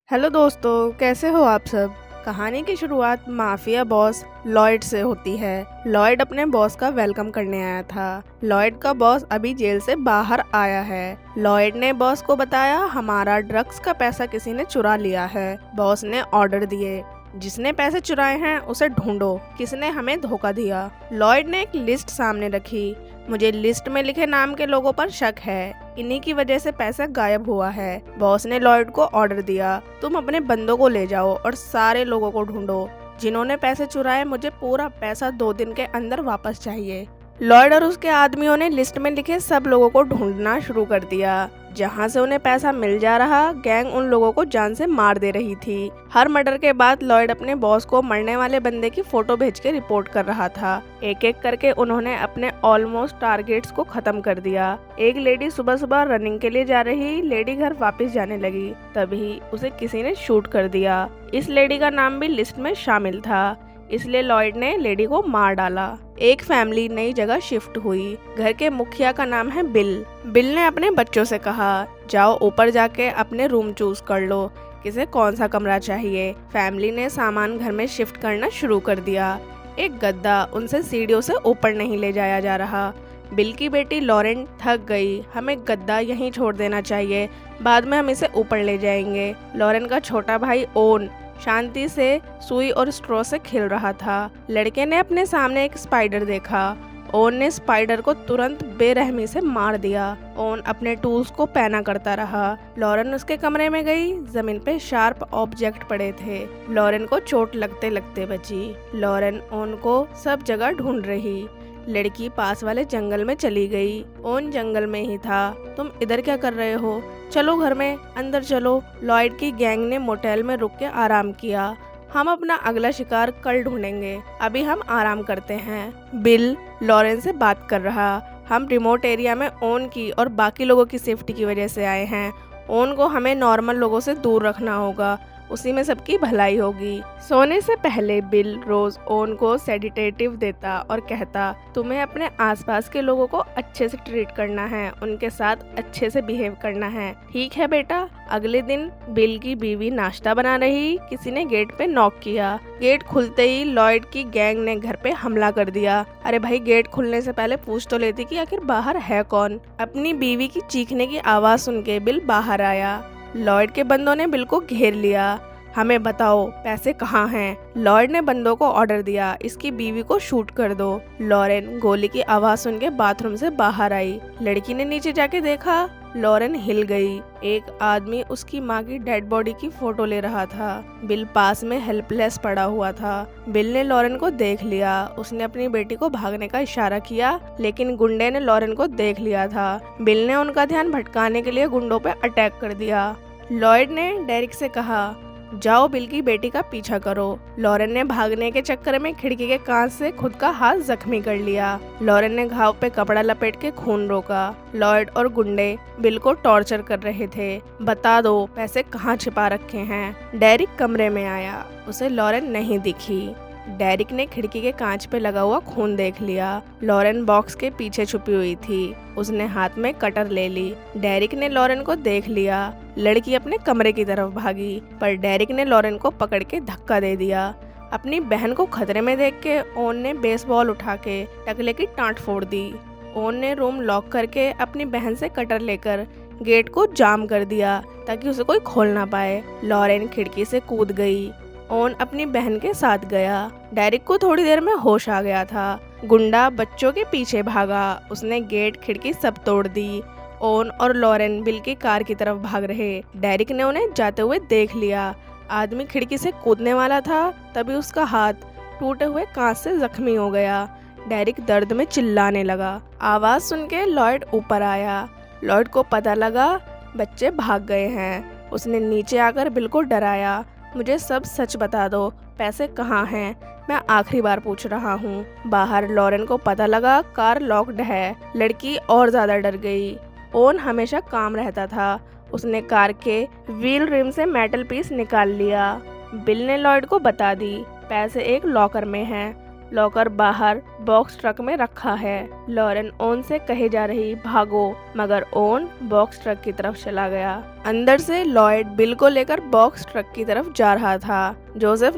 Hello दोस्तों, कैसे हो आप सब। कहानी की शुरुआत माफिया बॉस लॉयड से होती है। लॉयड अपने बॉस का वेलकम करने आया था। लॉयड का बॉस अभी जेल से बाहर आया है। लॉयड ने बॉस को बताया, हमारा ड्रग्स का पैसा किसी ने चुरा लिया है। बॉस ने ऑर्डर दिए, जिसने पैसे चुराए हैं उसे ढूंढो, किसने हमें धोखा दिया। लॉयड ने एक लिस्ट सामने रखी। मुझे लिस्ट में लिखे नाम के लोगों पर शक है, इन्हीं की वजह से पैसा गायब हुआ है। बॉस ने लॉयड को ऑर्डर दिया, तुम अपने बंदों को ले जाओ और सारे लोगों को ढूंढो जिन्होंने पैसे चुराए। मुझे पूरा पैसा 2 दिन के अंदर वापस चाहिए। लॉयड और उसके आदमियों ने लिस्ट में लिखे सब लोगों को ढूंढना शुरू कर दिया। जहां से उन्हें पैसा मिल जा रहा, गैंग उन लोगों को जान से मार दे रही थी। हर मर्डर के बाद लॉयड अपने बॉस को मरने वाले बंदे की फोटो भेज के रिपोर्ट कर रहा था। एक एक करके उन्होंने अपने ऑलमोस्ट टारगेट्स को खत्म कर दिया। एक लेडी सुबह सुबह रनिंग के लिए जा रही लेडी घर वापस जाने लगी, तभी उसे किसी ने शूट कर दिया। इस लेडी का नाम भी लिस्ट में शामिल था, इसलिए लॉयड ने लेडी को मार डाला। एक फैमिली नई जगह शिफ्ट हुई। घर के मुखिया का नाम है बिल। बिल ने अपने बच्चों से कहा, जाओ ऊपर जाके अपने रूम चूज कर लो, किसे कौन सा कमरा चाहिए। फैमिली ने सामान घर में शिफ्ट करना शुरू कर दिया। एक गद्दा उनसे सीढ़ियों से ऊपर नहीं ले जाया जा रहा। बिल की बेटी लॉरेन थक गई, हमें गद्दा यहीं छोड़ देना चाहिए, बाद में हम इसे ऊपर ले जाएंगे। लॉरेन का छोटा भाई ओन शांति से सुई और स्ट्रॉ से खेल रहा था। लड़के ने अपने सामने एक स्पाइडर देखा। ओन ने स्पाइडर को तुरंत बेरहमी से मार दिया। ओन अपने टूल्स को पैना करता रहा। लॉरेन उसके कमरे में गई। जमीन पे शार्प ऑब्जेक्ट पड़े थे। लॉरेन को चोट लगते लगते बची। लॉरेन ओन को सब जगह ढूंढ रही। लड़की पास वाले जंगल में चली गई। ओन जंगल में ही था। तुम इधर क्या कर रहे हो, चलो घर में, अंदर चलो। लॉयड की गैंग ने मोटेल में रुक के आराम किया। हम अपना अगला शिकार कल ढूंढेंगे, अभी हम आराम करते हैं। बिल लॉरेन से बात कर रहा, हम रिमोट एरिया में ओन की और बाकी लोगों की सेफ्टी की वजह से आए हैं। ओन को हमें नॉर्मल लोगों से दूर रखना होगा, उसी में सबकी भलाई होगी। सोने से पहले बिल रोज ओन को सेडिटेटिव देता और कहता, तुम्हें अपने आसपास के लोगों को अच्छे से ट्रीट करना है, उनके साथ अच्छे से बिहेव करना है, ठीक है बेटा। अगले दिन बिल की बीवी नाश्ता बना रही, किसी ने गेट पे नॉक किया। गेट खुलते ही लॉयड की गैंग ने घर पे हमला कर दिया। अरे भाई, गेट खुलने से पहले पूछ तो लेती कि आखिर बाहर है कौन। अपनी बीवी की चीखने की आवाज सुन के बिल बाहर आया। लॉयड के बंदों ने बिल को घेर लिया। हमें बताओ पैसे कहाँ हैं। लॉयड ने बंदों को ऑर्डर दिया, इसकी बीवी को शूट कर दो। लॉरेन गोली की आवाज सुन के बाथरूम से बाहर आई। लड़की ने नीचे जाके देखा, लॉरेन हिल गई। एक आदमी उसकी माँ की डेड बॉडी की फोटो ले रहा था। बिल पास में हेल्पलेस पड़ा हुआ था। बिल ने लॉरेन को देख लिया। उसने अपनी बेटी को भागने का इशारा किया, लेकिन गुंडे ने लॉरेन को देख लिया था। बिल ने उनका ध्यान भटकाने के लिए गुंडों पे अटैक कर दिया। लॉयड ने डेरिक से कहा, जाओ बिल की बेटी का पीछा करो। लॉरेन ने भागने के चक्कर में खिड़की के कांच से खुद का हाथ जख्मी कर लिया। लॉरेन ने घाव पे कपड़ा लपेट के खून रोका। लॉयड और गुंडे बिल को टॉर्चर कर रहे थे। बता दो पैसे कहाँ छिपा रखे हैं। डेरिक कमरे में आया, उसे लॉरेन नहीं दिखी। डेरिक ने खिड़की के कांच पे लगा हुआ खून देख लिया। लॉरेन बॉक्स के पीछे छुपी हुई थी। उसने हाथ में कटर ले ली। डेरिक ने लॉरेन को देख लिया। लड़की अपने कमरे की तरफ भागी, पर डेरिक ने लॉरेन को पकड़ के धक्का दे दिया। अपनी बहन को खतरे में देख के ओन ने बेसबॉल उठा के टकले की टाँट फोड़ दी। ओन ने रूम लॉक करके अपनी बहन से कटर लेकर गेट को जाम कर दिया ताकि उसे कोई खोल ना पाए। लॉरेन खिड़की से कूद गई। ओन अपनी बहन के साथ गया। डेरिक को थोड़ी देर में होश आ गया था। गुंडा बच्चों के पीछे भागा। उसने गेट खिड़की सब तोड़ दी। ओन और लॉरेन बिल की कार की तरफ भाग रहे। डेरिक ने उन्हें जाते हुए देख लिया। आदमी खिड़की से कूदने वाला था, तभी उसका हाथ टूटे हुए कांच से जख्मी हो गया। डेरिक दर्द में चिल्लाने लगा। आवाज सुन के लॉयड ऊपर आया। लॉयड को पता लगा बच्चे भाग गए हैं। उसने नीचे आकर बिल को डराया, मुझे सब सच बता दो, पैसे कहाँ हैं, मैं आखिरी बार पूछ रहा हूँ। बाहर लॉरेन को पता लगा कार लॉक्ड है। लड़की और ज्यादा डर गई। ओन हमेशा काम रहता था। उसने कार के व्हील रिम से मेटल पीस निकाल लिया। बिल ने लॉयड को बता दी, पैसे एक लॉकर में हैं। लॉकर बाहर बॉक्स ट्रक में रखा है। लॉरेन ओन से कहे जा रही भागो, मगर ओन बॉक्स ट्रक की तरफ चला गया। अंदर से लॉयड बिल को लेकर बॉक्स ट्रक की तरफ जा रहा था। जोसेफ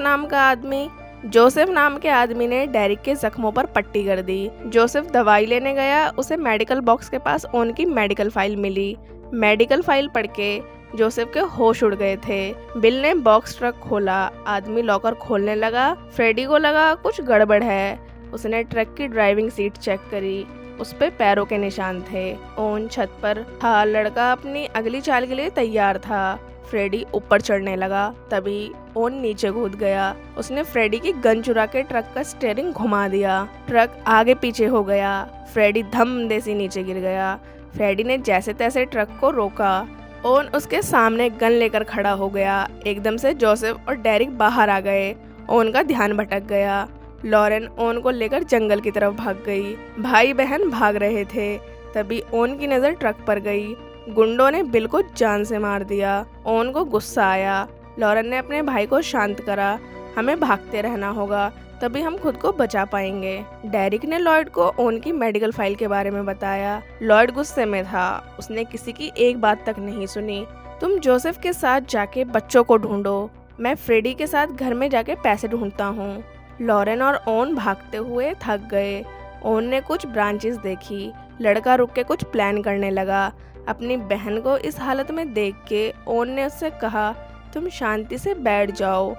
नाम के आदमी ने डेरिक के जख्मों पर पट्टी कर दी। जोसेफ दवाई लेने गया, उसे मेडिकल बॉक्स के पास ओन की मेडिकल फाइल मिली। मेडिकल फाइल पढ़ के जोसेफ के होश उड़ गए थे। बिल ने बॉक्स ट्रक खोला, आदमी लॉकर खोलने लगा। फ्रेडी को लगा कुछ गड़बड़ है। उसने ट्रक की ड्राइविंग सीट चेक करी, उस पे पैरों के निशान थे। ओन छत पर था, लड़का अपनी अगली चाल के लिए तैयार था। फ्रेडी ऊपर चढ़ने लगा, तभी ओन नीचे कूद गया। उसने फ्रेडी की गन चुरा के ट्रक का स्टीयरिंग घुमा दिया। ट्रक आगे पीछे हो गया। फ्रेडी धम देसी नीचे गिर गया। फ्रेडी ने जैसे तैसे ट्रक को रोका। ओन उसके सामने गन लेकर खड़ा हो गया। एकदम से जोसेफ और डेरिक बाहर आ गए। ओन का ध्यान भटक गया। लॉरेन ओन को लेकर जंगल की तरफ भाग गई। भाई बहन भाग रहे थे, तभी ओन की नज़र ट्रक पर गई। गुंडों ने बिल को जान से मार दिया। ओन को गुस्सा आया। लॉरेन ने अपने भाई को शांत करा। हमें भागते रहना होगा, तभी हम खुद को बचा पाएंगे। डेरिक ने लॉयड को ओन की मेडिकल फाइल के बारे में बताया। लॉयड गुस्से में था, उसने किसी की एक बात तक नहीं सुनी। तुम जोसेफ के साथ जाके बच्चों को ढूंढो, मैं फ्रेडी के साथ घर में जाके पैसे ढूंढता हूँ। लॉरेन और ओन भागते हुए थक गए। ओन ने कुछ ब्रांचेस देखी। लड़का रुक के कुछ प्लान करने लगा। अपनी बहन को इस हालत में देख के ओन ने उससे कहा, तुम शांति से बैठ जाओ।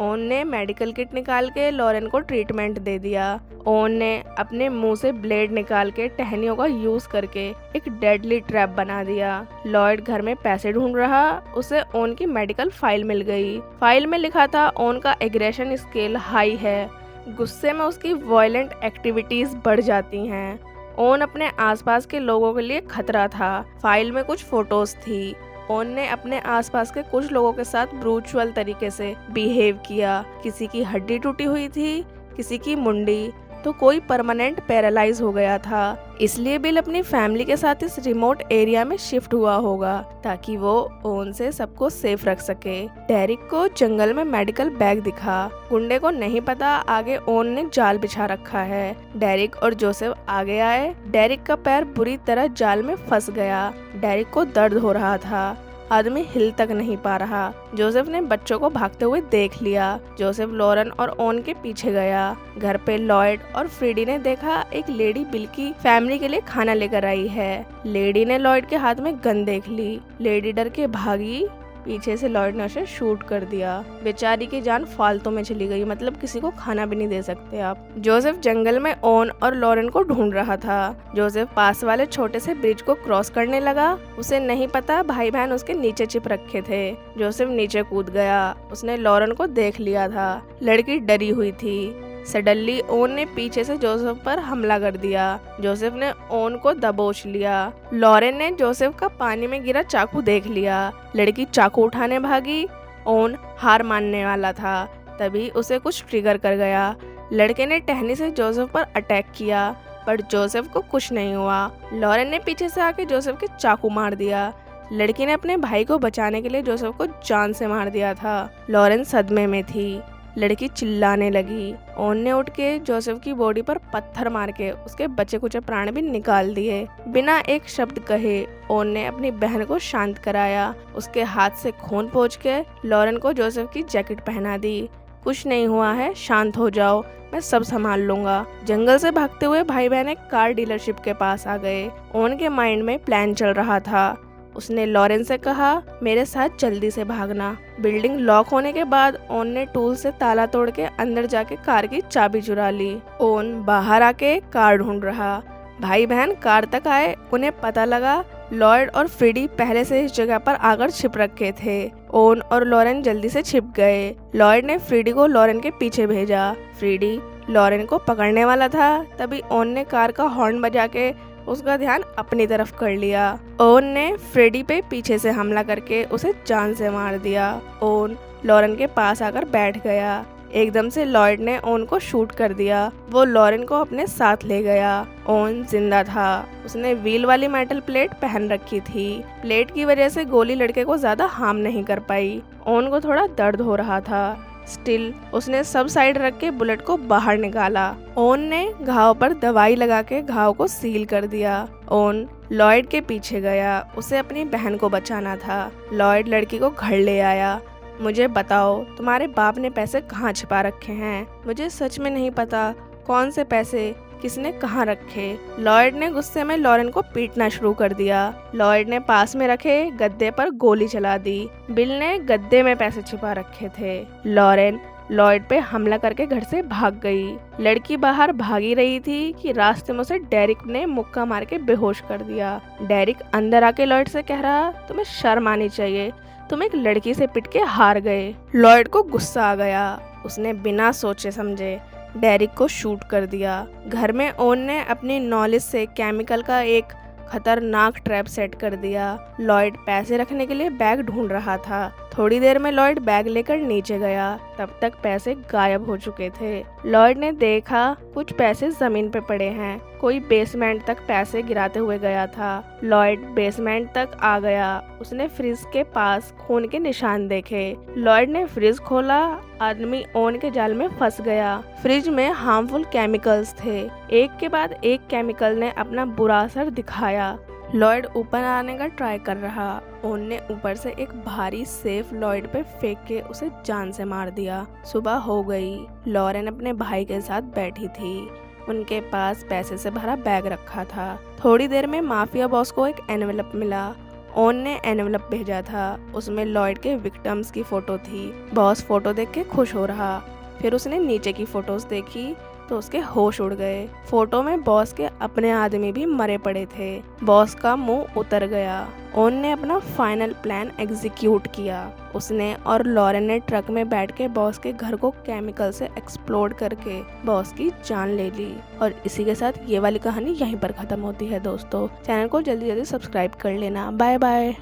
ओन ने मेडिकल किट निकाल के लॉरेन को ट्रीटमेंट दे दिया। ओन ने अपने मुंह से ब्लेड निकाल के टहनियों का यूज करके एक डेडली ट्रैप बना दिया। लॉयड घर में पैसे ढूंढ रहा, उसे ओन की मेडिकल फाइल मिल गई। फाइल में लिखा था ओन का एग्रेशन स्केल हाई है, गुस्से में उसकी वायलेंट एक्टिविटीज बढ़ जाती हैं। ओन अपने आसपास के लोगों के लिए खतरा था। फाइल में कुछ फोटोज थी। ओन ने अपने आसपास के कुछ लोगों के साथ ब्रूचुअल तरीके से बिहेव किया। किसी की हड्डी टूटी हुई थी, किसी की मुंडी, तो कोई परमानेंट पैरालाइज हो गया था। इसलिए बिल अपनी फैमिली के साथ इस रिमोट एरिया में शिफ्ट हुआ होगा ताकि वो ओन से सबको सेफ रख सके। डेरिक को जंगल में मेडिकल बैग दिखा। गुंडे को नहीं पता आगे ओन ने जाल बिछा रखा है। डेरिक और जोसेफ आगे आए। डेरिक का पैर बुरी तरह जाल में फंस गया। डेरिक को दर्द हो रहा था, आदमी हिल तक नहीं पा रहा। जोसेफ ने बच्चों को भागते हुए देख लिया। जोसेफ लॉरेन और ओन के पीछे गया। घर पे लॉयड और फ्रेडी ने देखा एक लेडी बिल की फैमिली के लिए खाना लेकर आई है। लेडी ने लॉयड के हाथ में गन देख ली। लेडी डर के भागी। पीछे से लॉयड ने उसे शूट कर दिया। बेचारी की जान फालतू में चली गई, मतलब किसी को खाना भी नहीं दे सकते आप। जोसेफ जंगल में ओन और लॉरेन को ढूंढ रहा था। जोसेफ पास वाले छोटे से ब्रिज को क्रॉस करने लगा। उसे नहीं पता भाई बहन उसके नीचे छिप रखे थे। जोसेफ नीचे कूद गया। उसने लॉरेन को देख लिया था। लड़की डरी हुई थी। सडनली ओन ने पीछे से जोसेफ पर हमला कर दिया। जोसेफ ने ओन को दबोच लिया। लॉरेन ने जोसेफ का पानी में गिरा चाकू देख लिया। लड़की चाकू उठाने भागी। ओन हार मानने वाला था, तभी उसे कुछ ट्रिगर कर गया। लड़के ने टहनी से जोसेफ पर अटैक किया, पर जोसेफ को कुछ नहीं हुआ। लॉरेन ने पीछे से आके जोसेफ के चाकू मार दिया। लड़की ने अपने भाई को बचाने के लिए जोसेफ को जान से मार दिया था। लॉरेन सदमे में थी। लड़की चिल्लाने लगी। ओन ने उठ के जोसेफ की बॉडी पर पत्थर मार के उसके बचे कुचे प्राण भी निकाल दिए। बिना एक शब्द कहे ओन ने अपनी बहन को शांत कराया। उसके हाथ से खून पोंछ के लॉरेन को जोसेफ की जैकेट पहना दी। कुछ नहीं हुआ है, शांत हो जाओ, मैं सब संभाल लूंगा। जंगल से भागते हुए भाई बहन एक कार डीलरशिप के पास आ गए। ओन के माइंड में प्लान चल रहा था। उसने लॉरेन से कहा, मेरे साथ जल्दी से भागना। बिल्डिंग लॉक होने के बाद ओन ने टूल से ताला तोड़ के अंदर जाके कार की चाबी चुरा ली। ओन बाहर आके कार ढूंढ रहा। भाई बहन कार तक आए। उन्हें पता लगा लॉयड और फ्रेडी पहले से इस जगह पर आकर छिप रखे थे। ओन और लॉरेन जल्दी से छिप गए। लॉयड ने फ्रेडी को लॉरेन के पीछे भेजा। फ्रेडी लॉरेन को पकड़ने वाला था, तभी ओन ने कार का हॉर्न बजा के उसका ध्यान अपनी तरफ कर लिया। ओन ने फ्रेडी पे पीछे से हमला करके उसे जान से मार दिया। ओन लॉरेन के पास आकर बैठ गया। एकदम से लॉयड ने ओन को शूट कर दिया। वो लॉरेन को अपने साथ ले गया। ओन जिंदा था। उसने व्हील वाली मेटल प्लेट पहन रखी थी। प्लेट की वजह से गोली लड़के को ज्यादा हार्म नहीं कर पाई। ओन को थोड़ा दर्द हो रहा था। स्टिल उसने सब साइड रख के बुलेट को बाहर निकाला। ओन ने घाव पर दवाई लगा के घाव को सील कर दिया। ओन लॉयड के पीछे गया, उसे अपनी बहन को बचाना था। लॉयड लड़की को घर ले आया। मुझे बताओ तुम्हारे बाप ने पैसे कहाँ छिपा रखे हैं? मुझे सच में नहीं पता कौन से पैसे किसने कहाँ रखे। लॉयड ने गुस्से में लॉरेन को पीटना शुरू कर दिया। लॉयड ने पास में रखे गद्दे पर गोली चला दी। बिल ने गद्दे में पैसे छिपा रखे थे। लॉरेन लॉयड पे हमला करके घर से भाग गई। लड़की बाहर भागी रही थी कि रास्ते में उसे डेरिक ने मुक्का मार के बेहोश कर दिया। डेरिक अंदर आके लॉयड से कह रहा, तुम्हें शर्म आनी चाहिए, तुम एक लड़की से पिट के हार गए। लॉयड को गुस्सा आ गया। उसने बिना सोचे समझे डेरिक को शूट कर दिया। घर में ओन ने अपनी नॉलेज से केमिकल का एक खतरनाक ट्रैप सेट कर दिया। लॉयड पैसे रखने के लिए बैग ढूंढ रहा था। थोड़ी देर में लॉयड बैग लेकर नीचे गया, तब तक पैसे गायब हो चुके थे। लॉयड ने देखा कुछ पैसे जमीन पे पड़े हैं। कोई बेसमेंट तक पैसे गिराते हुए गया था। लॉयड बेसमेंट तक आ गया। उसने फ्रिज के पास खून के निशान देखे। लॉयड ने फ्रिज खोला। आदमी ओन के जाल में फंस गया। फ्रिज में हार्मफुल केमिकल्स थे। एक के बाद एक केमिकल ने अपना बुरा असर दिखाया। लॉयड ऊपर आने का ट्राई कर रहा। ओन ने ऊपर से एक भारी सेफ लॉयड पे फेंक के उसे जान से मार दिया। सुबह हो गई। लॉरेन अपने भाई के साथ बैठी थी। उनके पास पैसे से भरा बैग रखा था। थोड़ी देर में माफिया बॉस को एक एनवेलप मिला। ओन ने एनवेलप भेजा था। उसमें लॉयड के विक्टिम्स की फोटो थी। बॉस फोटो देख के खुश हो रहा। फिर उसने नीचे की फोटोज देखी तो उसके होश उड़ गए। फोटो में बॉस के अपने आदमी भी मरे पड़े थे। बॉस का मुंह उतर गया। ओन ने अपना फाइनल प्लान एग्जीक्यूट किया। उसने और लॉरेन ने ट्रक में बैठ के बॉस के घर को केमिकल से एक्सप्लोड करके बॉस की जान ले ली। और इसी के साथ ये वाली कहानी यहीं पर खत्म होती है दोस्तों। चैनल को जल्दी जल्दी सब्सक्राइब कर लेना। Bye bye.